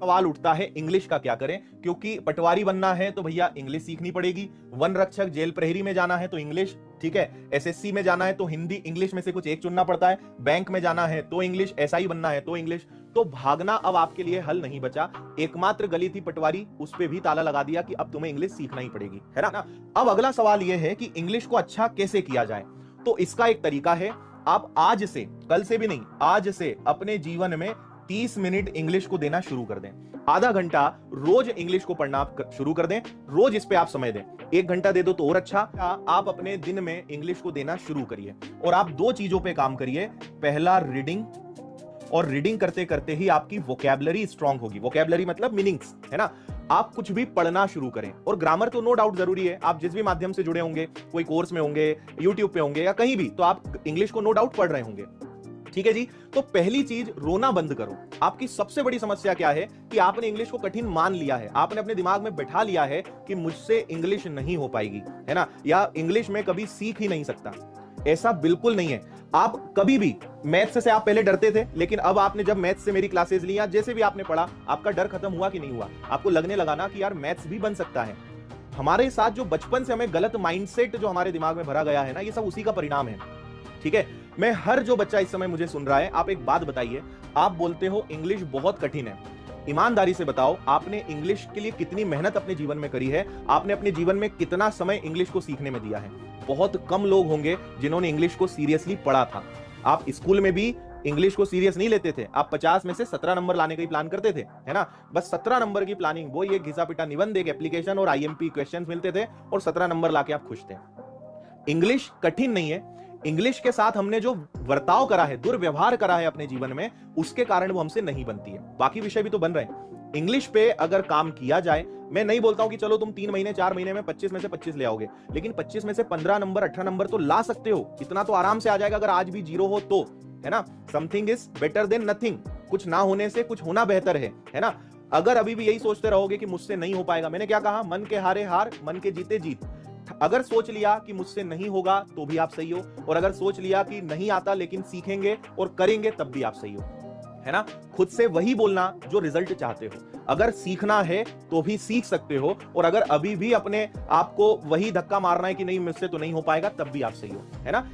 सवाल उठता है इंग्लिश का क्या करें, क्योंकि पटवारी बनना है तो भैया इंग्लिश सीखनी पड़ेगी, वन रक्षक जेल प्रहरी में जाना है तो इंग्लिश, ठीक है, एसएससी में जाना है तो हिंदी इंग्लिश में से कुछ एक चुनना पड़ता है, बैंक में जाना है तो इंग्लिश, एसआई बनना है तो इंग्लिश। तो भागना अब आपके लिए हल नहीं बचा, एकमात्र गली थी पटवारी, उस पे भी ताला लगा दिया कि अब तुम्हें इंग्लिश सीखना ही पड़ेगी, है ना। अब अगला सवाल यह है कि इंग्लिश को अच्छा कैसे किया जाए। तो इसका एक तरीका है, आप आज से, कल से भी नहीं, आज से अपने जीवन में 30 मिनट इंग्लिश को देना शुरू कर दें। आधा घंटा रोज इंग्लिश को पढ़ना शुरू कर दें, रोज इस पे आप समय दें। 1 घंटा दे दो तो और अच्छा। आप अपने दिन में इंग्लिश को देना शुरू करिए और आप 2 चीजों पे काम करिए। पहला रीडिंग, और रीडिंग करते करते ही आपकी वोकैबुलरी स्ट्रांग होगी। वोकैबुलरी मतलब मीनिंग्स, है ना। आप कुछ भी पढ़ना शुरू करें, और ग्रामर तो नो डाउट जरूरी है। आप जिस भी माध्यम से जुड़े होंगे, कोई कोर्स में होंगे, यूट्यूब पे होंगे या कहीं भी, तो आप इंग्लिश को नो डाउट पढ़ रहे होंगे, ठीक है जी। तो पहली चीज, रोना बंद करो। आपकी सबसे बड़ी समस्या क्या है कि आपने इंग्लिश को कठिन मान लिया है, आपने अपने दिमाग में बैठा लिया है कि मुझसे इंग्लिश नहीं हो पाएगी, है ना, या इंग्लिश में कभी सीख ही नहीं सकता। ऐसा बिल्कुल नहीं है। आप कभी भी, मैथ्स से आप पहले डरते थे, लेकिन अब आपने जब मैथ्स से मेरी क्लासेस ली या जैसे भी आपने पढ़ा, आपका डर खत्म हुआ कि नहीं हुआ? आपको लगने लगा ना कि यार मैथ्स भी बन सकता है। हमारे साथ जो बचपन से हमें गलत माइंडसेट जो हमारे दिमाग में भरा गया है ना, ये सब उसी का परिणाम है, ठीक है। मैं हर जो बच्चा इस समय मुझे सुन रहा है, आप एक बात बताइए, आप बोलते हो इंग्लिश बहुत कठिन है, ईमानदारी से बताओ, आपने इंग्लिश के लिए कितनी मेहनत अपने जीवन में करी है? आपने अपने जीवन में कितना समय इंग्लिश को सीखने में दिया है? बहुत कम लोग होंगे जिन्होंने इंग्लिश को सीरियसली पढ़ा था। आप स्कूल में भी इंग्लिश को सीरियस नहीं लेते थे, आप 50 में से 17 नंबर लाने का ही प्लान करते थे, है ना। बस 17 नंबर की प्लानिंग, वो ये घिसा पिटा निबंध, एक एप्लीकेशन और आईएमपी क्वेश्चंस मिलते थे और 17 नंबर लाके आप खुश थे। इंग्लिश कठिन नहीं है। इंग्लिश के साथ हमने जो बर्ताव करा है, दुर्व्यवहार करा है अपने जीवन में, उसके कारण वो हमसे नहीं बनती है। बाकी विषय भी तो बन रहे हैं। इंग्लिश पे अगर काम किया जाए, मैं नहीं बोलता हूं कि चलो तुम 3 महीने 4 महीने में 25 में से 25 ले आओगे, लेकिन 25 में से 15 नंबर 18 नंबर तो ला सकते हो। इतना तो आराम से आ जाएगा अगर आज भी 0 हो तो, है ना। Something is better than nothing. कुछ ना होने से कुछ होना बेहतर है ना। अगर अभी भी यही सोचते रहोगे कि मुझसे नहीं हो पाएगा, मैंने क्या कहा, मन के हारे हार, मन के जीते जीत। अगर सोच लिया कि मुझसे नहीं होगा तो भी आप सही हो, और अगर सोच लिया कि नहीं आता लेकिन सीखेंगे और करेंगे तब भी आप सही हो, है ना। खुद से वही बोलना जो रिजल्ट चाहते हो। अगर सीखना है तो भी सीख सकते हो, और अगर अभी भी अपने आप को वही धक्का मारना है कि नहीं मुझसे तो नहीं हो पाएगा, तब भी आप सही हो, है ना।